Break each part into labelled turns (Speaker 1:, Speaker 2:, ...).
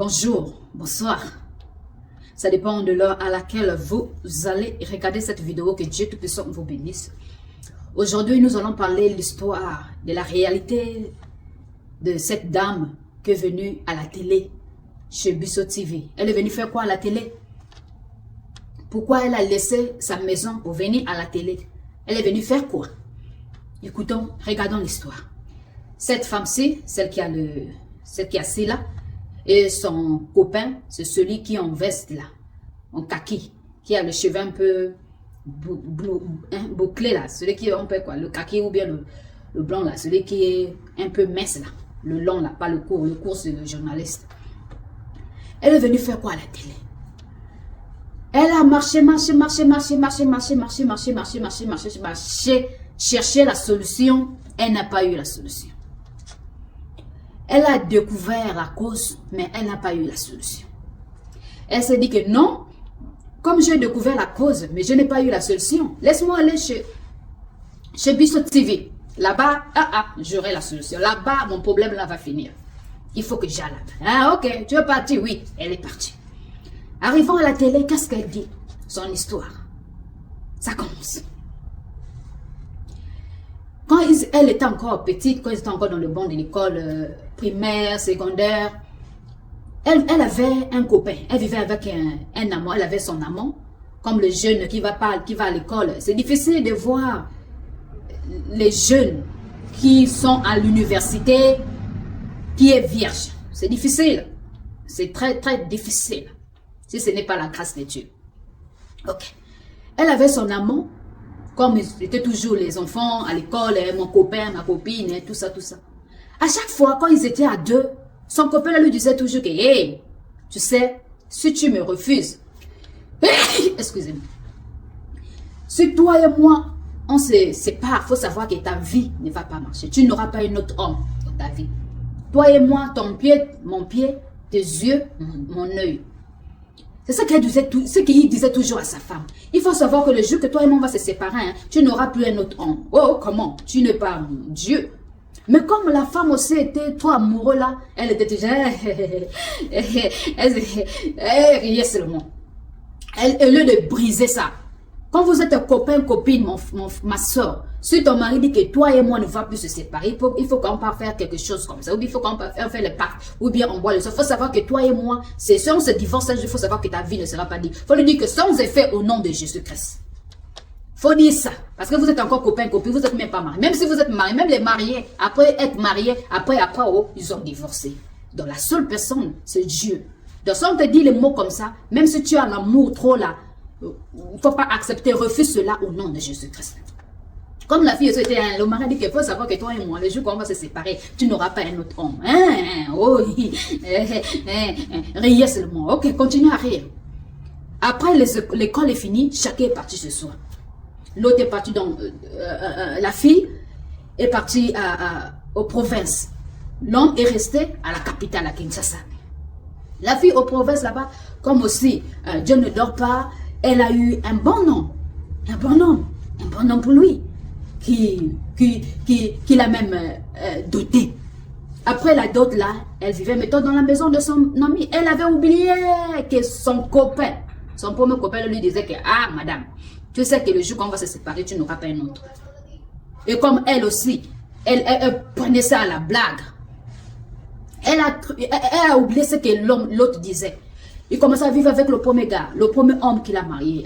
Speaker 1: Bonjour, bonsoir. Ça dépend de l'heure à laquelle vous allez regarder cette vidéo. Que Dieu Tout-Puissant vous bénisse. Aujourd'hui, nous allons parler de l'histoire, de la réalité de cette dame qui est venue à la télé chez Bissot TV. Elle est venue faire quoi à la télé? Pourquoi elle a laissé sa maison pour venir à la télé? Elle est venue faire quoi? Écoutons, regardons l'histoire. Cette femme-ci, celle qui est assise là, et son copain, c'est celui qui est en veste là, en kaki, qui a le cheveu un peu bouclé là, celui qui est un peu quoi, le kaki ou bien le blanc là, celui qui est un peu mince là, le long là, pas le court c'est le journaliste. Elle est venue faire quoi à la télé? Elle a marché, chercher la solution, elle n'a pas eu la solution. Elle a découvert la cause, mais elle n'a pas eu la solution. Elle s'est dit que non, comme j'ai découvert la cause, mais je n'ai pas eu la solution, laisse-moi aller chez Bissot TV. Là-bas, j'aurai la solution. Là-bas, mon problème là va finir. Il faut que j'aille là-bas. Ah, ok, tu es partie? Oui, elle est partie. Arrivant à la télé, qu'est-ce qu'elle dit? Son histoire. Ça commence. Quand elle était encore petite, quand elle était encore dans le banc de l'école primaire, secondaire, elle avait un copain. Elle vivait avec un amant. Elle avait son amant. Comme le jeune qui va à l'école. C'est difficile de voir les jeunes qui sont à l'université, qui est vierge. C'est difficile. C'est très, très difficile. Si ce n'est pas la grâce de Dieu. Ok. Elle avait son amant. Comme ils étaient toujours les enfants à l'école, mon copain, ma copine, tout ça, tout ça. À chaque fois, quand ils étaient à deux, son copain lui disait toujours que, hey, tu sais, si tu me refuses, excusez-moi, si toi et moi, on se sépare, il faut savoir que ta vie ne va pas marcher. Tu n'auras pas un autre homme dans ta vie. Toi et moi, ton pied, mon pied, tes yeux, mon œil. C'est ce qu'il disait toujours à sa femme. Il faut savoir que le jour que toi et moi on va se séparer, hein, tu n'auras plus un autre homme. Oh, comment? Tu n'es pas Dieu. Mais comme la femme aussi était trop amoureuse là, elle était toujours... elle riait seulement. Au lieu de briser ça. Quand vous êtes copain, copine, ma soeur, si ton mari dit que toi et moi ne va plus se séparer, il faut qu'on parte faire quelque chose comme ça, ou bien il faut qu'on fasse le pacte, ou bien on boit le sang. Il faut savoir que toi et moi, si on se divorce, il faut savoir que ta vie ne sera pas dit. Il faut lui dire que sans effet au nom de Jésus-Christ. Il faut dire ça, parce que vous êtes encore copain, copine, vous n'êtes même pas mariés. Même si vous êtes mariés, même les mariés, après être mariés, après, ils ont divorcé. Donc la seule personne, c'est Dieu. Donc si on te dit les mots comme ça, même si tu as l'amour trop là, il ne faut pas accepter, refuse cela au nom de Jésus-Christ. Comme la fille, le mari dit qu'il faut savoir que toi et moi, le jour qu'on va se séparer, tu n'auras pas un autre homme. Riez seulement. Ok, continue à rire. Après, l'école est finie, chacun est parti ce soir. L'autre est parti dans... la fille est partie aux provinces. L'homme est resté à la capitale, à Kinshasa. La fille aux provinces là-bas, comme aussi, Dieu ne dort pas, elle a eu un bon homme. Un bon homme pour lui. Qui l'a même doté. Après la dot là, elle vivait maintenant dans la maison de son ami. Elle avait oublié que son copain, son premier copain lui disait que, ah madame, tu sais que le jour qu'on va se séparer, tu n'auras pas un autre. Et comme elle aussi, elle prenait ça à la blague. Elle a oublié ce que l'autre disait. Il commence à vivre avec le premier gars, le premier homme qu'il a marié.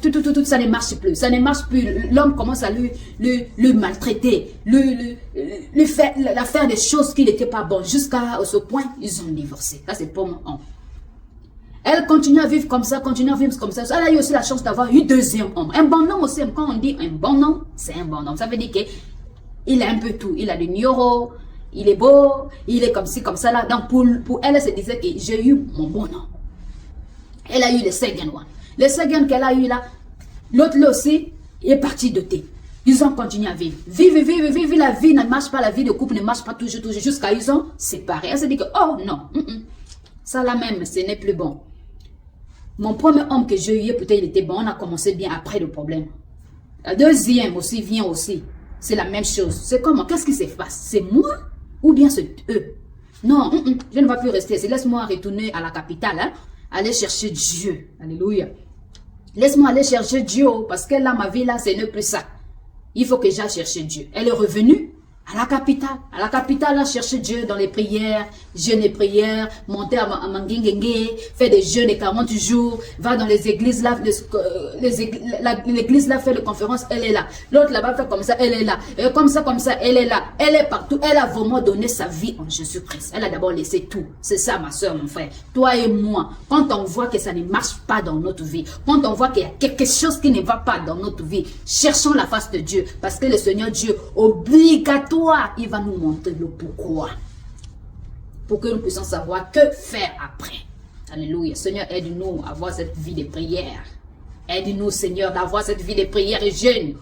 Speaker 1: Tout, ça ne marche plus. Ça ne marche plus. L'homme commence à lui maltraiter, lui faire des choses qui n'étaient pas bonnes. Jusqu'à ce point, ils ont divorcé. Ça, c'est pour mon homme. Elle continue à vivre comme ça, Elle a eu aussi la chance d'avoir eu deuxième homme. Un bon homme aussi. Quand on dit un bon homme, c'est un bon homme. Ça veut dire qu'il a un peu tout. Il a du nioro, il est beau, il est comme ci, comme ça là. Donc pour elle, elle se disait que j'ai eu mon bon homme. Elle a eu le second one. Le second qu'elle a eu là, l'autre là aussi, est parti de thé. Ils ont continué à vivre. Vivre, la vie ne marche pas, la vie de couple ne marche pas toujours, jusqu'à ils ont séparé. Elle se dit que, oh non, ça là même, ce n'est plus bon. Mon premier homme que j'ai eu, peut-être il était bon, on a commencé bien après le problème. La deuxième aussi vient aussi. C'est la même chose. C'est comment? Qu'est-ce qui se passe? C'est moi ou bien c'est eux? Non, je ne vais plus rester ici. Laisse-moi retourner à la capitale. Hein? Aller chercher Dieu. Alléluia. Laisse-moi aller chercher Dieu. Parce que là, ma vie, là, ce n'est plus ça. Il faut que j'aille chercher Dieu. Elle est revenue à la capitale. À la capitale, là, chercher Dieu dans les prières, jeûnes et prières, monter à Manguinguengue, faire des jeûnes de 40 jours, va dans les églises là, l'église là fait les conférences, elle est là. L'autre là-bas fait comme ça, elle est là. Et comme ça, elle est là. Elle est partout. Elle a vraiment donné sa vie en Jésus-Christ. Elle a d'abord laissé tout. C'est ça, ma soeur, mon frère. Toi et moi, quand on voit que ça ne marche pas dans notre vie, quand on voit qu'il y a quelque chose qui ne va pas dans notre vie, cherchons la face de Dieu. Parce que le Seigneur Dieu, obligatoire, il va nous montrer le pourquoi. Pour que nous puissions savoir que faire après. Alléluia. Seigneur, aide-nous à avoir cette vie de prière. Aide-nous, Seigneur, d'avoir cette vie de prière et jeûne.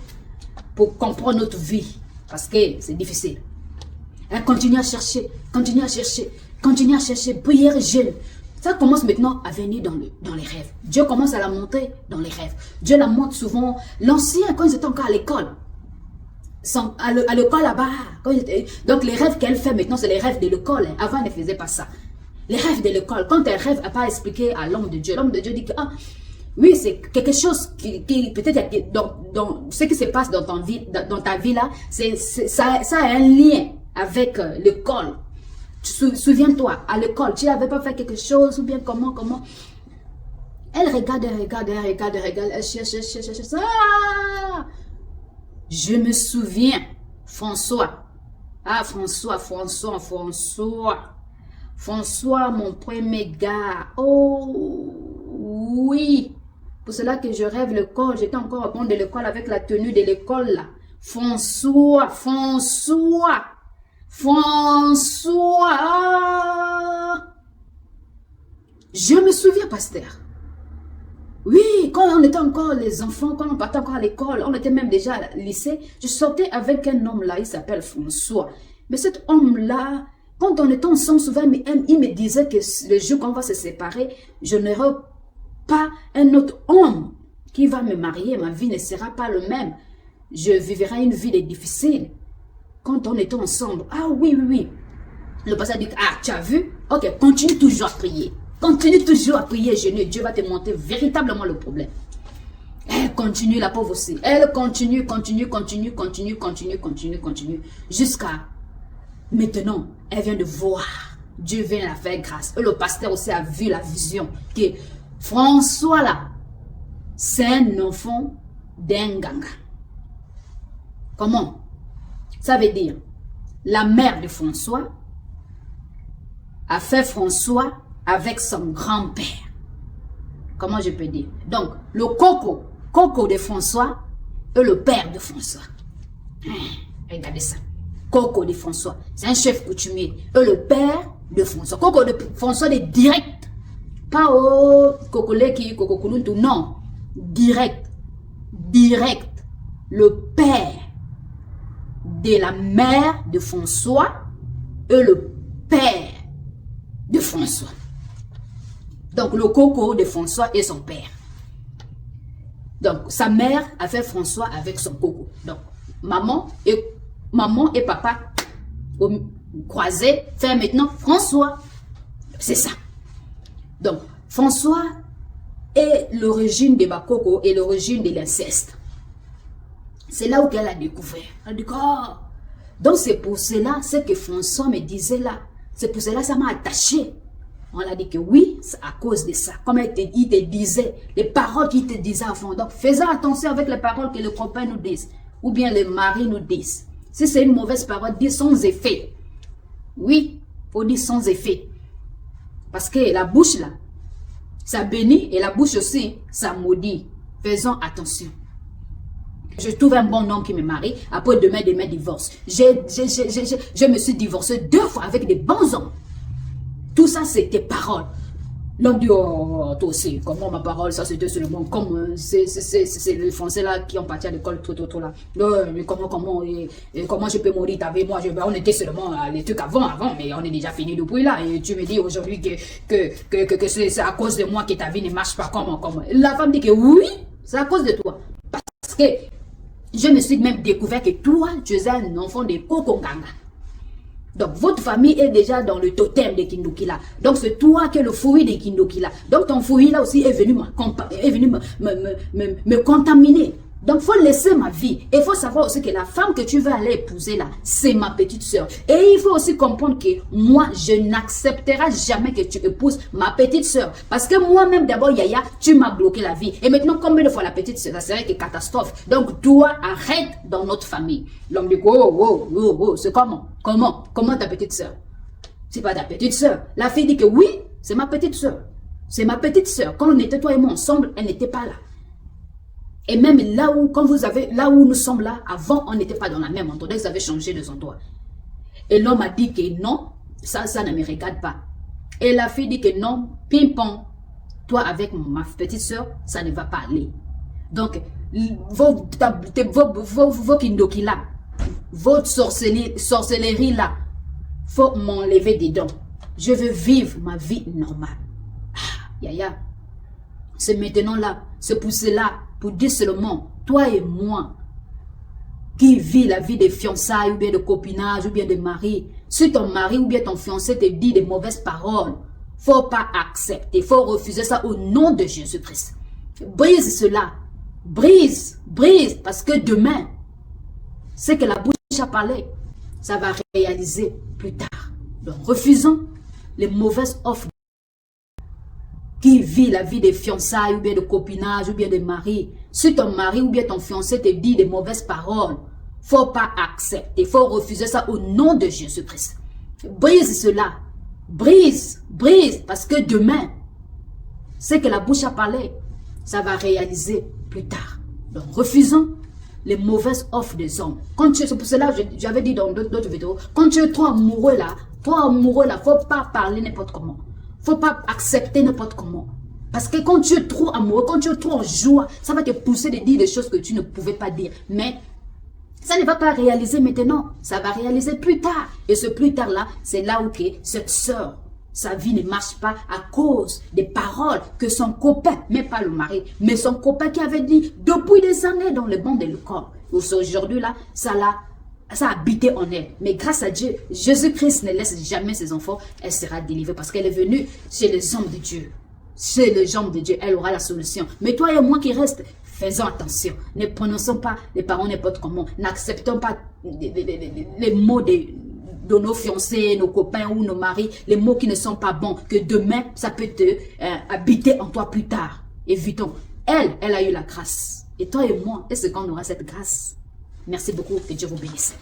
Speaker 1: Pour comprendre notre vie. Parce que c'est difficile. Et continue à chercher. Continue à chercher. Continue à chercher. Prière et jeûne. Ça commence maintenant à venir dans les rêves. Dieu commence à la montrer dans les rêves. Dieu la montre souvent. L'ancien, quand ils étaient encore à l'école. À l'école là-bas. Donc les rêves qu'elle fait maintenant, c'est les rêves de l'école. Avant, elle ne faisait pas ça. Les rêves de l'école. Quand elle rêve, elle n'a pas expliqué à l'homme de Dieu. L'homme de Dieu dit que, ah, oui, c'est quelque chose qui peut-être dans ce qui se passe dans ta vie là, ça a un lien avec l'école. Souviens-toi, à l'école, tu n'avais pas fait quelque chose ou bien comment. Elle regarde, elle cherche. Ah! Je me souviens, François. Ah, François, mon premier gars. Oh, oui. Pour cela que je rêve l'école. J'étais encore au compte de l'école avec la tenue de l'école là. François. Ah. Je me souviens, pasteur. Oui, quand on était encore les enfants, quand on partait encore à l'école, on était même déjà au lycée, je sortais avec un homme là, il s'appelle François. Mais cet homme-là, quand on était ensemble, souvent, il me disait que le jour qu'on va se séparer, je n'aurai pas un autre homme qui va me marier, ma vie ne sera pas le même. Je vivrai une vie difficile. Quand on était ensemble, ah oui. Le pasteur dit, ah, tu as vu? Ok, continue toujours à prier. Continue toujours à prier, jeûner. Dieu va te montrer véritablement le problème. Elle continue, la pauvre aussi. Elle continue. Jusqu'à maintenant, elle vient de voir. Dieu vient la faire grâce. Et le pasteur aussi a vu la vision. Que François là, c'est un enfant d'un ganga. Comment? Ça veut dire, la mère de François a fait François avec son grand-père. Comment je peux dire? Donc, le coco de François et le père de François. Regardez ça. Coco de François, c'est un chef coutumier. Et le père de François. Coco de François est direct. Pas au cocolé qui coco kuluntu. Non. Direct. Le père de la mère de François et le père de François. Donc, le coco de François et son père. Donc, sa mère a fait François avec son coco. Donc, maman et papa croisés fait maintenant François. C'est ça. Donc, François est l'origine de Bakoko et l'origine de l'inceste. C'est là où elle a découvert. Elle dit, oh. Donc, c'est pour cela, ce que François me disait là. C'est pour cela que ça m'a attaché. On a dit que oui, c'est à cause de ça. Comme il te disait, les paroles qu'il te disait avant. Donc, faisons attention avec les paroles que le copain nous dit. Ou bien le mari nous dit. Si c'est une mauvaise parole, dis sans effet. Oui, il faut dire sans effet. Parce que la bouche là, ça bénit et la bouche aussi, ça maudit. Faisons attention. Je trouve un bon homme qui me marie. Après demain divorce. Je me suis divorcé 2 fois avec des bons hommes. Tout ça, c'est tes paroles. L'homme dit, oh, toi aussi, comment ma parole, ça c'était seulement comme c'est les Français là qui ont parti à l'école, tout là. Mais comment je peux mourir, t'avais moi, on était seulement les trucs avant, mais on est déjà fini depuis là. Et tu me dis aujourd'hui que c'est à cause de moi que ta vie ne marche pas, comment. La femme dit que oui, c'est à cause de toi. Parce que je me suis même découvert que toi, tu es un enfant de Kokonganga.
Speaker 2: Donc, votre famille est déjà dans le totem de Kindokila. Donc, c'est toi qui es le fruit de Kindokila. Donc, ton fruit là aussi est venu me contaminer. Donc, il faut laisser ma vie. Et il faut savoir aussi que la femme que tu vas aller épouser là, c'est ma petite soeur. Et il faut aussi comprendre que moi, je n'accepterai jamais que tu épouses ma petite soeur. Parce que moi-même, d'abord, Yaya, tu m'as bloqué la vie. Et maintenant, combien de fois la petite soeur, ça serait que catastrophe. Donc, toi, arrête dans notre famille. L'homme dit, oh, c'est comment? Comment ta petite soeur? C'est pas ta petite soeur. La fille dit que oui, c'est ma petite soeur. C'est ma petite soeur. Quand on était toi et moi ensemble, elle n'était pas là. Et même là où, là où nous sommes là, avant, on n'était pas dans la même endroit. Ils avaient changé de endroit. Et l'homme a dit que non, ça ne me regarde pas. Et la fille dit que non, ping-pong, toi avec ma petite soeur, ça ne va pas aller. Donc, vos kindoki là, votre sorcellerie là, faut m'enlever dedans. Je veux vivre ma vie normale. Ah, Yaya, c'est maintenant là, c'est pour cela, pour dire seulement, toi et moi, qui vit la vie de fiançailles, ou bien de copinage, ou bien de mari, si ton mari ou bien ton fiancé te dit des mauvaises paroles, faut pas accepter, faut refuser ça au nom de Jésus-Christ. Brise cela, brise, parce que demain, ce que la bouche a parlé, ça va réaliser plus tard. Donc, refusons les mauvaises offres. Qui vit la vie des fiançailles, ou bien de copinage, ou bien de mari. Si ton mari ou bien ton fiancé te dit des mauvaises paroles, faut pas accepter, faut refuser ça au nom de Jésus-Christ. Brise cela, brise, parce que demain, ce que la bouche a parlé, ça va réaliser plus tard. Donc, refusons les mauvaises offres des hommes. C'est pour cela, j'avais dit dans d'autres vidéos, quand tu es trop amoureux là, faut pas parler n'importe comment. Faut pas accepter n'importe comment. Parce que quand tu es trop amoureux, quand tu es trop en joie, ça va te pousser de dire des choses que tu ne pouvais pas dire. Mais ça ne va pas réaliser maintenant. Ça va réaliser plus tard. Et ce plus tard là, c'est là où cette soeur, sa vie ne marche pas à cause des paroles que son copain, mais pas le mari, mais son copain qui avait dit depuis des années dans le banc de l'école. Aujourd'hui là, ça a habité en elle. Mais grâce à Dieu, Jésus-Christ ne laisse jamais ses enfants. Elle sera délivrée parce qu'elle est venue chez les hommes de Dieu. Chez les hommes de Dieu, elle aura la solution. Mais toi et moi qui reste, faisons attention. Ne prononçons pas les paroles n'importe comment. N'acceptons pas les mots de nos fiancés, nos copains ou nos maris. Les mots qui ne sont pas bons. Que demain, ça peut te habiter en toi plus tard. Évitons. Elle a eu la grâce. Et toi et moi, est-ce qu'on aura cette grâce? Merci beaucoup, que Dieu vous bénisse.